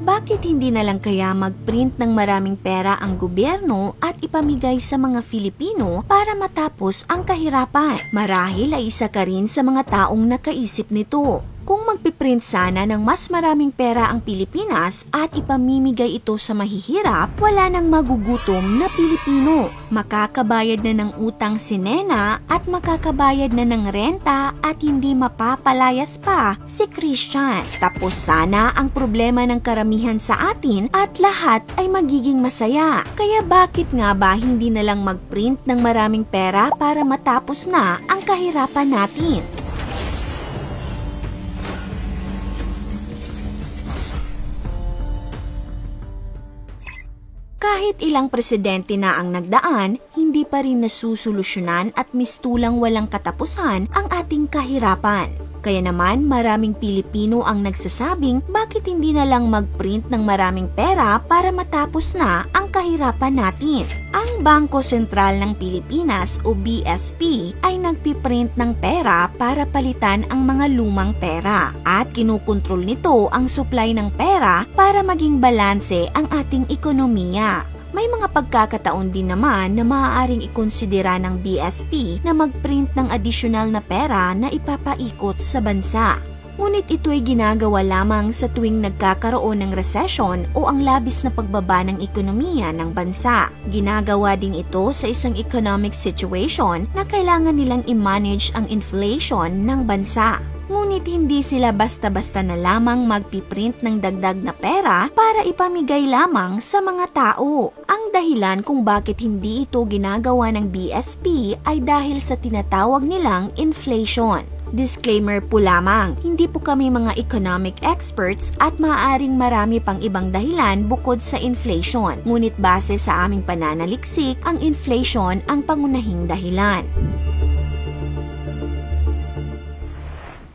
Bakit hindi na lang kaya mag-print ng maraming pera ang gobyerno at ipamigay sa mga Filipino para matapos ang kahirapan? Marahil ay isa ka rin sa mga taong nakaisip nito. Kung magpiprint sana ng mas maraming pera ang Pilipinas at ipamimigay ito sa mahihirap, wala nang magugutom na Pilipino. Makakabayad na ng utang si Nena at makakabayad na ng renta at hindi mapapalayas pa si Christian. Tapos sana ang problema ng karamihan sa atin at lahat ay magiging masaya. Kaya bakit nga ba hindi na lang mag-print ng maraming pera para matapos na ang kahirapan natin? Kahit ilang presidente na ang nagdaan, hindi pa rin nasusolusyonan at mistulang walang katapusan ang ating kahirapan. Kaya naman maraming Pilipino ang nagsasabing bakit hindi na lang mag-print ng maraming pera para matapos na ang kahirapan natin. Ang Bangko Sentral ng Pilipinas o BSP ay nagpiprint ng pera para palitan ang mga lumang pera at kinukontrol nito ang supply ng pera para maging balanse ang ating ekonomiya. May mga pagkakataon din naman na maaaring ikonsidera ng BSP na mag-print ng adisyonal na pera na ipapaikot sa bansa. Ngunit ito ay ginagawa lamang sa tuwing nagkakaroon ng recession o ang labis na pagbaba ng ekonomiya ng bansa. Ginagawa din ito sa isang economic situation na kailangan nilang i-manage ang inflation ng bansa. Ngunit hindi sila basta-basta na lamang magpiprint ng dagdag na pera para ipamigay lamang sa mga tao. Ang dahilan kung bakit hindi ito ginagawa ng BSP ay dahil sa tinatawag nilang inflation. Disclaimer po lamang, hindi po kami mga economic experts at maaaring marami pang ibang dahilan bukod sa inflation. Ngunit base sa aming pananaliksik, ang inflation ang pangunahing dahilan.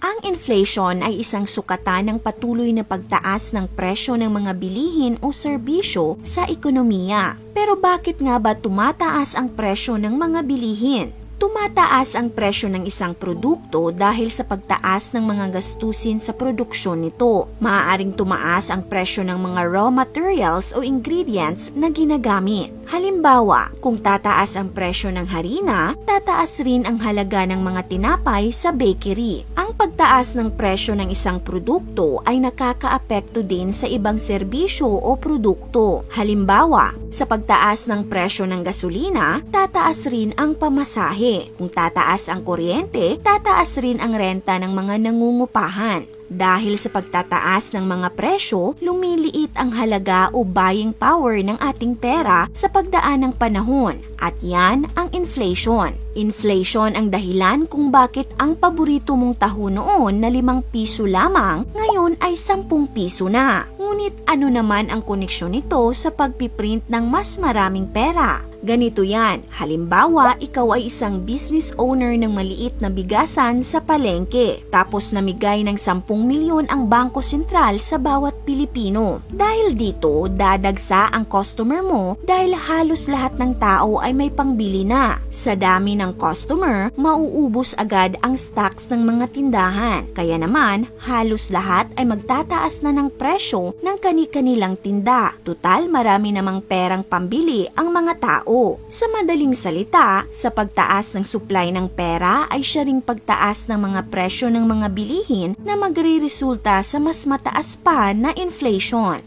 Ang inflation ay isang sukatan ng patuloy na pagtaas ng presyo ng mga bilihin o serbisyo sa ekonomiya. Pero bakit nga ba tumataas ang presyo ng mga bilihin? Tumataas ang presyo ng isang produkto dahil sa pagtaas ng mga gastusin sa produksyon nito. Maaaring tumaas ang presyo ng mga raw materials o ingredients na ginagamit. Halimbawa, kung tataas ang presyo ng harina, tataas rin ang halaga ng mga tinapay sa bakery. Ang pagtaas ng presyo ng isang produkto ay nakakaapekto din sa ibang serbisyo o produkto. Halimbawa, sa pagtaas ng presyo ng gasolina, tataas rin ang pamasahe. Kung tataas ang kuryente, tataas rin ang renta ng mga nangungupahan. Dahil sa pagtataas ng mga presyo, lumiliit ang halaga o buying power ng ating pera sa pagdaan ng panahon at yan ang inflation. Inflation ang dahilan kung bakit ang paborito mong taho noon na 5 piso lamang, ngayon ay 10 piso na. Ngunit ano naman ang koneksyon nito sa pagpiprint ng mas maraming pera? Ganito yan, halimbawa ikaw ay isang business owner ng maliit na bigasan sa palengke, tapos namigay ng 10 milyon ang Bangko Sentral sa bawat Pilipino. Dahil dito, dadagsa ang customer mo dahil halos lahat ng tao ay may pangbili na. Sa dami ng customer, mauubos agad ang stocks ng mga tindahan. Kaya naman, halos lahat ay magtataas na ng presyo ng kani-kanilang tinda. Tutal, marami namang perang pambili ang mga tao. Sa madaling salita, sa pagtaas ng supply ng pera ay siya ring pagtaas ng mga presyo ng mga bilihin na magre-resulta sa mas mataas pa na inflation.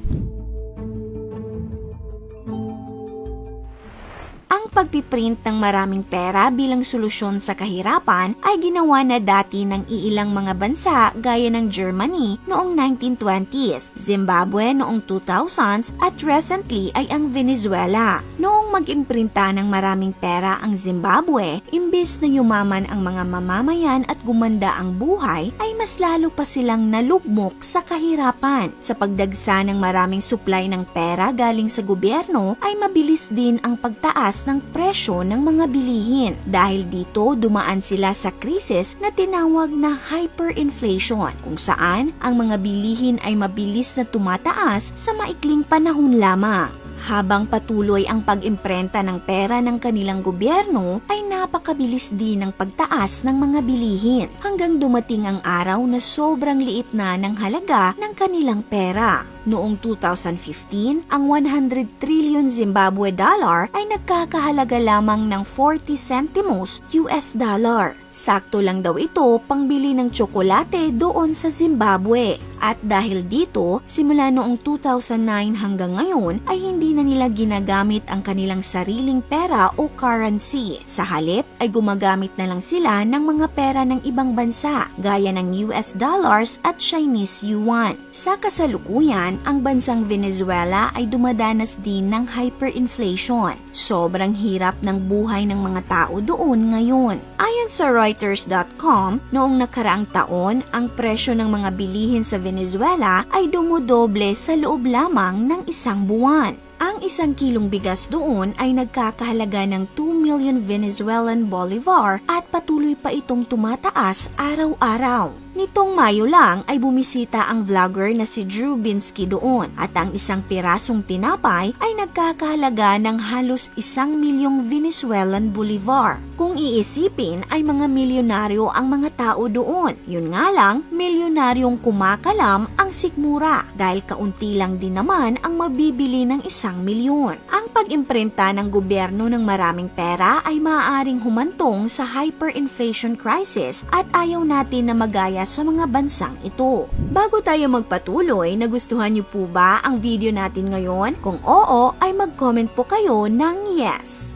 Ang pagpiprint ng maraming pera bilang solusyon sa kahirapan ay ginawa na dati ng iilang mga bansa gaya ng Germany noong 1920s, Zimbabwe noong 2000s at recently ay ang Venezuela. Noong mag-imprinta ng maraming pera ang Zimbabwe, imbes na yumaman ang mga mamamayan at gumanda ang buhay, ay mas lalo pa silang nalugmok sa kahirapan. Sa pagdagsa ng maraming supply ng pera galing sa gobyerno ay mabilis din ang pagtaas ng presyo ng mga bilihin. Dahil dito, dumaan sila sa krisis na tinawag na hyperinflation, kung saan ang mga bilihin ay mabilis na tumataas sa maikling panahon lamang. Habang patuloy ang pag-imprenta ng pera ng kanilang gobyerno, ay napakabilis din ng pagtaas ng mga bilihin hanggang dumating ang araw na sobrang liit na ng halaga ng kanilang pera. Noong 2015, ang 100 trillion Zimbabwe dollar ay nagkakahalaga lamang ng 40 centimos US dollar. Sakto lang daw ito pangbili ng tsokolate doon sa Zimbabwe. At dahil dito, simula noong 2009 hanggang ngayon ay hindi na nila ginagamit ang kanilang sariling pera o currency. Sa halip ay gumagamit na lang sila ng mga pera ng ibang bansa gaya ng US dollars at Chinese yuan. Sa kasalukuyan, ang bansang Venezuela ay dumadanas din ng hyperinflation. Sobrang hirap ng buhay ng mga tao doon ngayon. Ayon sa Reuters.com, noong nakaraang taon, ang presyo ng mga bilihin sa Venezuela ay dumodoble sa loob lamang ng isang buwan. Ang 1 kilong bigas doon ay nagkakahalaga ng 2 million Venezuelan bolivar at patuloy pa itong tumataas araw-araw. Nitong Mayo lang ay bumisita ang vlogger na si Drew Binsky doon at ang isang pirasong tinapay ay nagkakahalaga ng halos 1 milyong Venezuelan bolivar. Kung iisipin ay mga milyonaryo ang mga tao doon. Yun nga lang, milyonaryong kumakalam ang sikmura dahil kaunti lang din naman ang mabibili ng 1 milyon. Ang pag-imprinta ng gobyerno ng maraming pera ay maaaring humantong sa hyperinflation crisis at ayaw natin na magaya sa mga bansang ito. Bago tayo magpatuloy, nagustuhan niyo po ba ang video natin ngayon? Kung oo, ay mag-comment po kayo ng yes.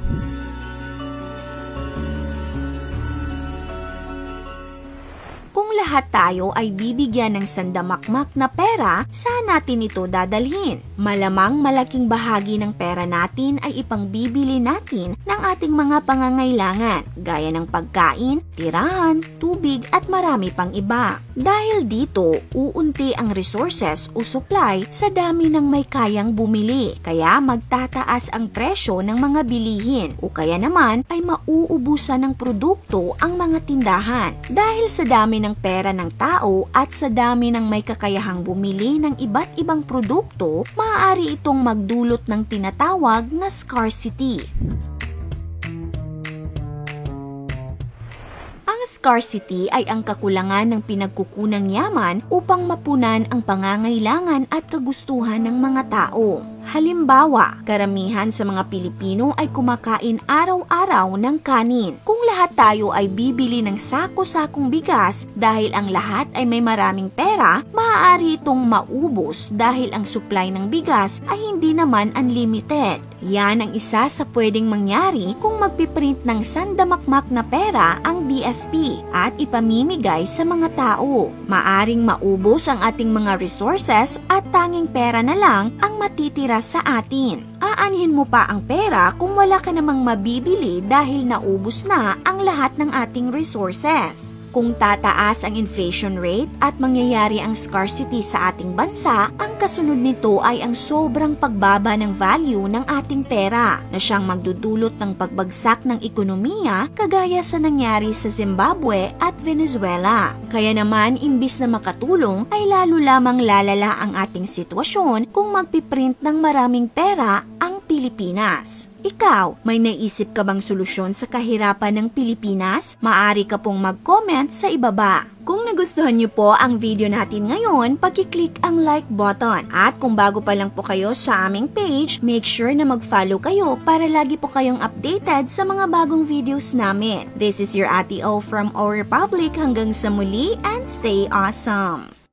Kung lahat tayo ay bibigyan ng sandamakmak na pera, saan natin ito dadalhin? Malamang malaking bahagi ng pera natin ay ipangbibili natin ng ating mga pangangailangan, gaya ng pagkain, tirahan, tubig at marami pang iba. Dahil dito, uunti ang resources o supply sa dami ng may kayang bumili, kaya magtataas ang presyo ng mga bilihin o kaya naman ay mauubusan ng produkto ang mga tindahan. Dahil sa dami ng pera ng tao at sa dami ng may kakayahang bumili ng iba't ibang produkto, maaari itong magdulot ng tinatawag na scarcity. Ang scarcity ay ang kakulangan ng pinagkukunang yaman upang mapunan ang pangangailangan at kagustuhan ng mga tao. Halimbawa, karamihan sa mga Pilipino ay kumakain araw-araw ng kanin. Kung lahat tayo ay bibili ng sako-sakong bigas dahil ang lahat ay may maraming pera, maaari itong maubos dahil ang supply ng bigas ay hindi naman unlimited. Yan ang isa sa pwedeng mangyari kung magpiprint ng sandamakmak na pera ang BSP at ipamimigay sa mga tao. Maaring maubos ang ating mga resources at tanging pera na lang ang matitira sa atin. Aanhin mo pa ang pera kung wala ka namang mabibili dahil naubos na ang lahat ng ating resources. Kung tataas ang inflation rate at mangyayari ang scarcity sa ating bansa, ang kasunod nito ay ang sobrang pagbaba ng value ng ating pera na siyang magdudulot ng pagbagsak ng ekonomiya kagaya sa nangyari sa Zimbabwe at Venezuela. Kaya naman, imbis na makatulong ay lalo lamang lalala ang ating sitwasyon kung magpiprint ng maraming pera ang Pilipinas. Ikaw, may naisip ka bang solusyon sa kahirapan ng Pilipinas? Maaari ka pong mag-comment sa ibaba. Kung nagustuhan niyo po ang video natin ngayon, paki-click ang like button. At kung bago pa lang po kayo sa aming page, make sure na mag-follow kayo para lagi po kayong updated sa mga bagong videos namin. This is your Ate O from O Republic. Hanggang sa muli and stay awesome!